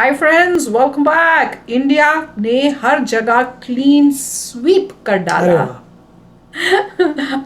Hi friends, welcome back. India ने हर जगह clean sweep कर डाला।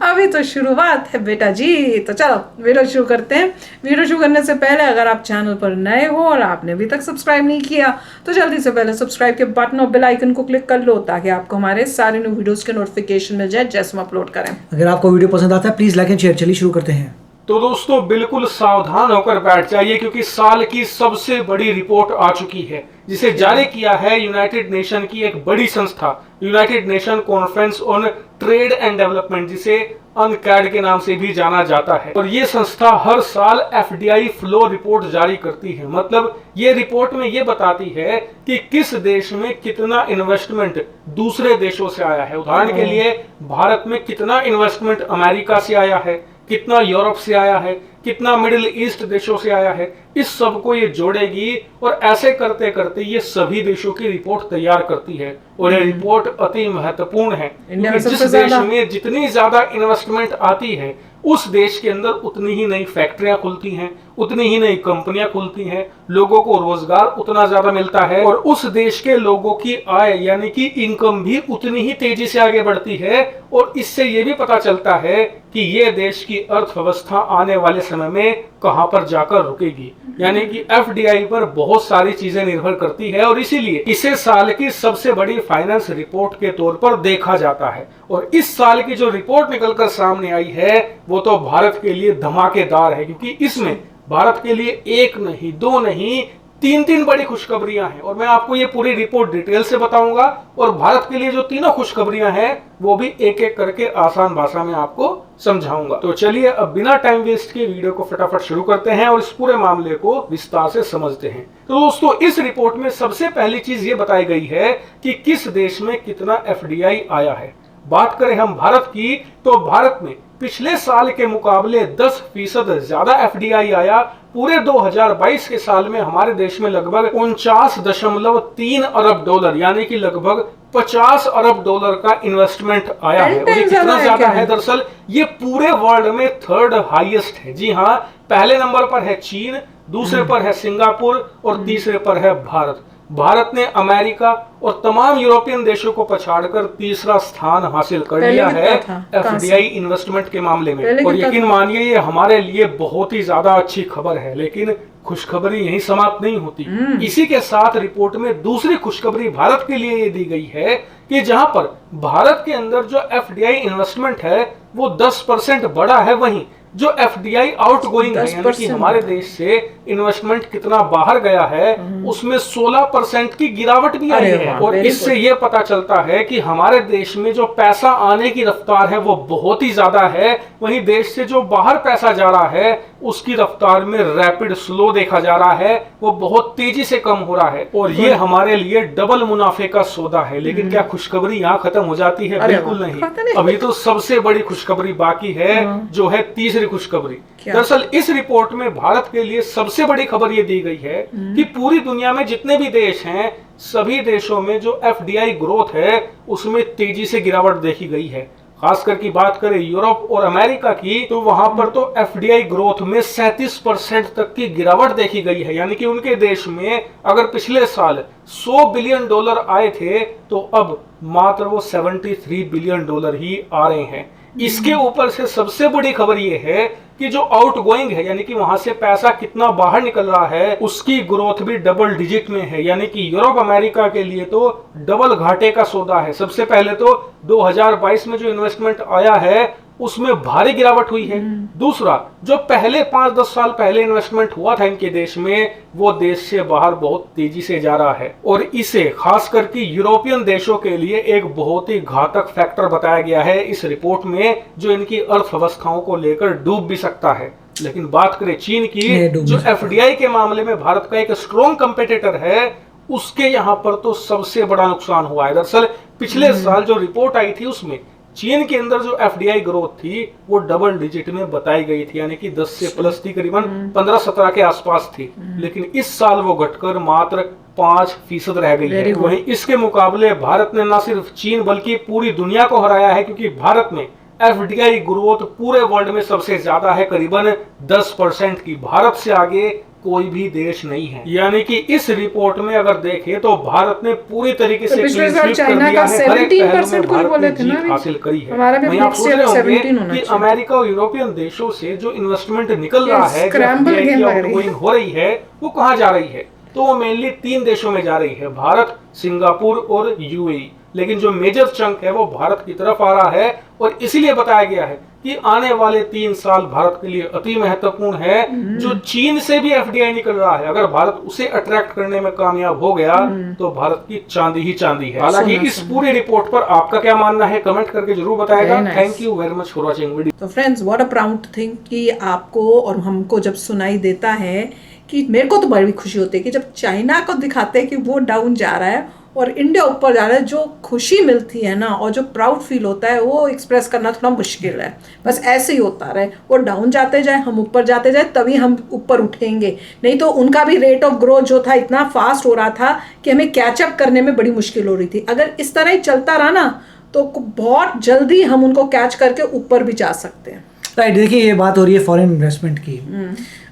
अभी तो शुरुआत है बेटा जी। तो चलो वीडियो शुरू करते हैं। वीडियो शुरू करने से पहले अगर आप चैनल पर नए हो और आपने अभी तक सब्सक्राइब नहीं किया तो जल्दी से पहले सब्सक्राइब के बटन और बेल आइकन को क्लिक कर लो ताकि आपको हमारे सारे न्यू वीडियोस के नोटिफिकेशन मिल जाए जैसे हम अपलोड करें। अगर आपको वीडियो पसंद आता है प्लीज लाइक एंड शेयर। चलिए शुरू करते हैं। तो दोस्तों बिल्कुल सावधान होकर बैठ जाइए क्योंकि साल की सबसे बड़ी रिपोर्ट आ चुकी है जिसे जारी किया है यूनाइटेड नेशन की एक बड़ी संस्था United nation conference on trade and development, जिसे अनकैड के नाम से भी जाना जाता है। और ये संस्था हर साल एफडीआई फ्लो रिपोर्ट जारी करती है। मतलब ये रिपोर्ट में ये बताती है कि किस देश में कितना इन्वेस्टमेंट दूसरे देशों से आया है। उदाहरण के लिए भारत में कितना इन्वेस्टमेंट अमेरिका से आया है, कितना यूरोप से आया है, कितना मिडिल ईस्ट देशों से आया है। इस सब को ये जोड़ेगी और ऐसे करते करते ये सभी देशों की रिपोर्ट तैयार करती है। और ये रिपोर्ट अति महत्वपूर्ण है क्योंकि जिस देश में जितनी ज्यादा इन्वेस्टमेंट आती है उस देश के अंदर उतनी ही नई फैक्ट्रियां खुलती हैं, उतनी ही नई कंपनियां खुलती हैं, लोगों को रोजगार उतना ज्यादा मिलता है और उस देश के लोगों की आय यानी कि इनकम भी उतनी ही तेजी से आगे बढ़ती है। और इससे ये भी पता चलता है कि ये देश की अर्थव्यवस्था आने वाले समय में कहां पर जाकर रुकेगी। यानी कि एफडीआई पर बहुत सारी चीजें निर्भर करती है और इसीलिए इसे साल की सबसे बड़ी फाइनेंस रिपोर्ट के तौर पर देखा जाता है। और इस साल की जो रिपोर्ट निकलकर सामने आई है वो तो भारत के लिए धमाकेदार है क्योंकि इसमें भारत के लिए एक नहीं, दो नहीं, तीन बड़ी खुशखबरियां हैं। और मैं आपको ये पूरी रिपोर्ट डिटेल से बताऊंगा और भारत के लिए जो तीनों खुशखबरियां हैं वो भी एक एक करके आसान भाषा में आपको समझाऊंगा। तो चलिए अब बिना टाइम वेस्ट के वीडियो को फटाफट शुरू करते हैं और इस पूरे मामले को विस्तार से समझते हैं। तो दोस्तों इस रिपोर्ट में सबसे पहली चीज ये बताई गई है कि किस देश में कितना एफडीआई आया है। बात करें हम भारत की तो भारत में पिछले साल के मुकाबले 10% ज्यादा एफडीआई आया। पूरे 2022 के साल में हमारे देश में लगभग 49.3 अरब डॉलर यानी कि लगभग 50 अरब डॉलर का इन्वेस्टमेंट आया है। और ये कितना ज्यादा है, दरअसल ये पूरे वर्ल्ड में थर्ड हाईएस्ट है। जी हाँ, पहले नंबर पर है चीन, दूसरे पर है सिंगापुर और तीसरे पर है भारत। भारत ने अमेरिका और तमाम यूरोपियन देशों को पछाड़कर तीसरा स्थान हासिल कर लिया है एफडीआई इन्वेस्टमेंट के मामले में। और यकीन मानिए ये हमारे लिए बहुत ही ज्यादा अच्छी खबर है, लेकिन खुशखबरी यहीं समाप्त नहीं होती। इसी के साथ रिपोर्ट में दूसरी खुशखबरी भारत के लिए ये दी गई है कि जहां पर भारत के अंदर जो एफडीआई इन्वेस्टमेंट है वो 10% बढ़ा है, वहीं जो एफडीआई आउटगोइंग है यानी कि हमारे देश से इन्वेस्टमेंट कितना बाहर गया है उसमें 16% की गिरावट भी आई है। और इससे ये पता चलता है कि हमारे देश में जो पैसा आने की रफ्तार है वो बहुत ही ज्यादा है, वहीं देश से जो बाहर पैसा जा रहा है उसकी रफ्तार में रैपिड स्लो देखा जा रहा है, वो बहुत तेजी से कम हो रहा है। और ये हमारे लिए डबल मुनाफे का सौदा है। लेकिन क्या खुशखबरी यहाँ खत्म हो जाती है? बिल्कुल नहीं। अभी तो सबसे बड़ी खुशखबरी बाकी है जो है तीसरी खुशखबरी। दरअसल इस रिपोर्ट में भारत के लिए सबसे बड़ी खबर ये दी गई है कि पूरी दुनिया में जितने भी देश हैं सभी देशों में जो एफडीआई ग्रोथ है उसमें तेजी से गिरावट देखी गई है। खासकर की बात करें यूरोप और अमेरिका की तो वहां पर तो एफडीआई ग्रोथ में 37% तक की गिरावट देखी गई है। यानी कि उनके देश में अगर पिछले साल 100 बिलियन डॉलर आए थे तो अब मात्र वो 73 बिलियन डॉलर ही आ रहे हैं। इसके ऊपर से सबसे बड़ी खबर यह है कि जो आउटगोइंग है यानी कि वहां से पैसा कितना बाहर निकल रहा है उसकी ग्रोथ भी डबल डिजिट में है। यानी कि यूरोप अमेरिका के लिए तो डबल घाटे का सौदा है। सबसे पहले तो 2022 में जो इन्वेस्टमेंट आया है उसमें भारी गिरावट हुई है। दूसरा, जो पहले 5-10 साल पहले इन्वेस्टमेंट हुआ था इनके देश में वो देश से बाहर बहुत तेजी से जा रहा है। और इसे खास करके यूरोपियन देशों के लिए एक बहुत ही घातक फैक्टर बताया गया है इस रिपोर्ट में, जो इनकी अर्थव्यवस्थाओं को लेकर डूब भी सकता है। लेकिन बात करें चीन की, जो एफडीआई के मामले में भारत का एक स्ट्रॉन्ग कंपेटिटर है, उसके यहाँ पर तो सबसे बड़ा नुकसान हुआ है। दरअसल पिछले साल जो रिपोर्ट आई थी उसमें चीन के अंदर जो एफडीआई ग्रोथ थी वो डबल डिजिट में बताई गई थी, यानी कि 10 से प्लस थी, करीबन 15-17 के आसपास थी। लेकिन इस साल वो घटकर मात्र 5% रह गई है। वहीं इसके मुकाबले भारत ने न सिर्फ चीन बल्कि पूरी दुनिया को हराया है क्योंकि भारत में एफडीआई ग्रोथ पूरे वर्ल्ड में सबसे ज्यादा है, करीबन 10% की। भारत से आगे कोई भी देश नहीं है। यानी कि इस रिपोर्ट में अगर देखें तो भारत ने पूरी तरीके से पिछले साल चाइना का 17% कुछ बोले थे ना, हासिल करी है। हमारा भी आप सोच रहे होंगे 17 होना कि चाहिए। अमेरिका और यूरोपियन देशों से जो इन्वेस्टमेंट निकल रहा है, स्क्रैम्बल गेम लग रही है, हो रही है, वो कहाँ जा रही है? तो वो मेनली 3 देशों में जा रही है, भारत, सिंगापुर और यूएई। लेकिन जो मेजर चंक है वो भारत की तरफ आ रहा है, और इसीलिए बताया गया है कि आने वाले 3 साल भारत के लिए अति महत्वपूर्ण है। जो चीन से भी एफडीआई निकल रहा है, अगर भारत उसे अट्रैक्ट करने में कामयाब हो गया तो भारत की चांदी ही चांदी है। हालांकि इस पूरी रिपोर्ट पर आपका क्या मानना है, कमेंट करके जरूर बताएगा। Thank you very much for watching video. तो friends, what a proud thing कि आपको और हमको जब सुनाई देता है कि मेरे को तो बड़ी खुशी होती है कि जब चाइना को दिखाते हैं कि वो डाउन जा रहा है और इंडिया ऊपर जा रहा है, जो खुशी मिलती है ना और जो प्राउड फील होता है वो एक्सप्रेस करना थोड़ा मुश्किल है। बस ऐसे ही होता रहे, वो डाउन जाते जाए, हम ऊपर जाते जाए, तभी हम ऊपर उठेंगे। नहीं तो उनका भी रेट ऑफ ग्रोथ जो था इतना फास्ट हो रहा था कि हमें कैचअप करने में बड़ी मुश्किल हो रही थी। अगर इस तरह ही चलता रहा ना तो बहुत जल्दी हम उनको कैच करके ऊपर भी जा सकते हैं। राइट, देखिए ये बात हो रही है फॉरेन इन्वेस्टमेंट की।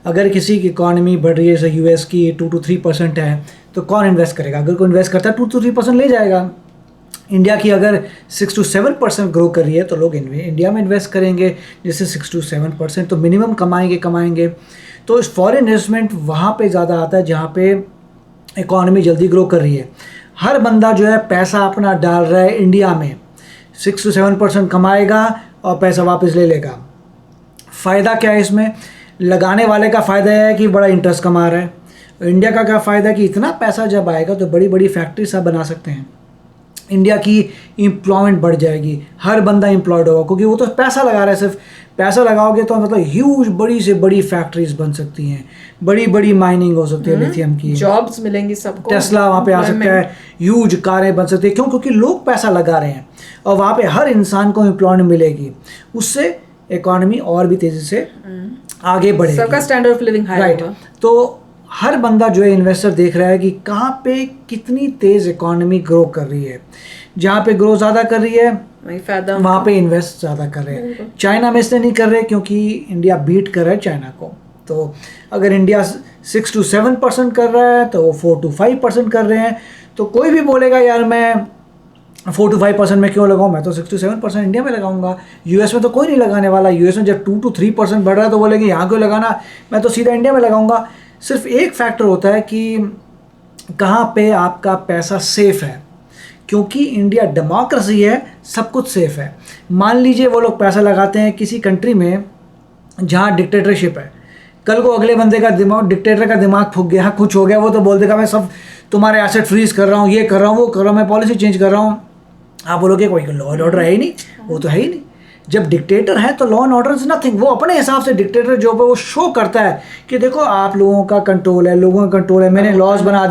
अगर किसी की इकोनॉमी बढ़ रही है, जैसे यूएस की 2 to 3% है, तो कौन इन्वेस्ट करेगा? अगर कोई इन्वेस्ट करता है 2 to 3% ले जाएगा। इंडिया की अगर 6 to 7% ग्रो कर रही है तो लोग इंडिया में इन्वेस्ट करेंगे, जैसे 6 to 7%, तो मिनिमम कमाएंगे। तो इस फॉरेन इन्वेस्टमेंट वहाँ पे ज़्यादा आता है जहाँ पे इकोनॉमी जल्दी ग्रो कर रही है। हर बंदा जो है पैसा अपना डाल रहा है इंडिया में, 6 to 7% कमाएगा और पैसा वापस ले लेगा। फ़ायदा क्या है इसमें? लगाने वाले का फ़ायदा है कि बड़ा इंटरेस्ट कमा रहा है। इंडिया का क्या फ़ायदा है कि इतना पैसा जब आएगा तो बड़ी बड़ी फैक्ट्री सब बना सकते हैं। इंडिया की एम्प्लॉयमेंट बढ़ जाएगी, हर बंदा एम्प्लॉयड होगा, क्योंकि वो तो पैसा लगा रहा है। सिर्फ पैसा लगाओगे तो मतलब ह्यूज बड़ी से बड़ी फैक्ट्रीज बन सकती हैं, बड़ी बड़ी माइनिंग हो सकती है लिथियम की, जॉब्स मिलेंगी सबको, टेस्ला वहाँ पे आ सकता है, ह्यूज कारें बन सकती है। क्यों? क्योंकि लोग पैसा लगा रहे हैं और वहाँ पे हर इंसान को एम्प्लॉयमेंट मिलेगी। उससे इकोनॉमी और भी तेज़ी से आगे बढ़ेगी, सबका standard of living high right. तो हर बंदा जो है इन्वेस्टर देख रहा है कि कहाँ पे कितनी तेज़ इकोनॉमी ग्रो कर रही है। जहाँ पे ग्रो ज़्यादा कर रही है वहाँ पे इन्वेस्ट ज़्यादा कर रहे हैं। चाइना में इसलिए नहीं कर रहे क्योंकि इंडिया बीट कर रहा है चाइना को। तो अगर इंडिया 6 to 7% कर रहा है तो वो 4 to 5% कर रहे हैं। तो कोई भी बोलेगा यार मैं 4 to 5% में क्यों लगाऊं, मैं तो 6 to 7% इंडिया में लगाऊंगा। यूएस में तो कोई नहीं लगाने वाला। यूएस में जब 2 to 3% बढ़ रहा है तो बोलेंगे यहाँ क्यों लगाना, मैं तो सीधा इंडिया में लगाऊंगा। सिर्फ एक फैक्टर होता है कि कहाँ पे आपका पैसा सेफ है, क्योंकि इंडिया डेमोक्रेसी है, सब कुछ सेफ है। मान लीजिए वो लोग पैसा लगाते हैं किसी कंट्री में जहाँ डिक्टेटरशिप है, कल को अगले बंदे का दिमाग, डिक्टेटर का दिमाग फूक गया, कुछ हो गया, वो तो बोल देगा मैं सब तुम्हारे एसेट फ्रीज कर रहा हूँ, ये कर रहा हूँ, वो कर रहा हूँ, मैं पॉलिसी चेंज कर रहा हूँ। आप बोलोगे कोई लॉ एंड ऑर्डर है ही नहीं, वो तो है ही नहीं। जब डिक्टेटर है तो law and order is nothing. वो अपने हिसाब से डिक्टेटर जो है वो शो करता है कि देखो आप लोगों का कंट्रोल है, लोगों का कंट्रोल है, मैंने लॉज बना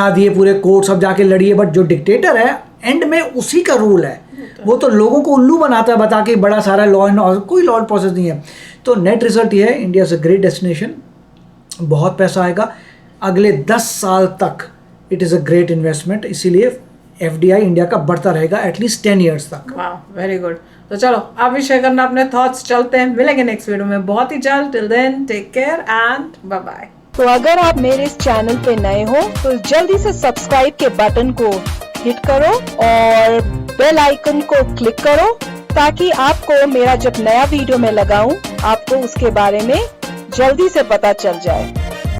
दिए, पूरे कोर्ट सब जाके लड़िए। बट जो डिक्टेटर है एंड में उसी का रूल है, वो तो लोगों को उल्लू बनाता है बता के बड़ा सारा लॉ एंड ऑर्डर, कोई लॉ एंड प्रोसेस नहीं है। तो नेट रिजल्ट ये है, India is a great destination, बहुत पैसा आएगा अगले 10 साल तक। It is a great investment, इसीलिए एफडीआई इंडिया का बढ़ता रहेगा एटलीस्ट 10 years तक। वाह, वेरी गुड। तो चलो आप भी शेयर करना अपने थॉट्स। चलते हैं, मिलेंगे नेक्स्ट वीडियो में बहुत ही जल्द। Till then take care and bye bye. तो अगर आप मेरे इस चैनल पे नए हो तो जल्दी से सब्सक्राइब के बटन को हिट करो और बेल आइकन को क्लिक करो, ताकि आपको मेरा जब नया वीडियो मैं लगाऊं आपको उसके बारे में जल्दी से पता चल जाए।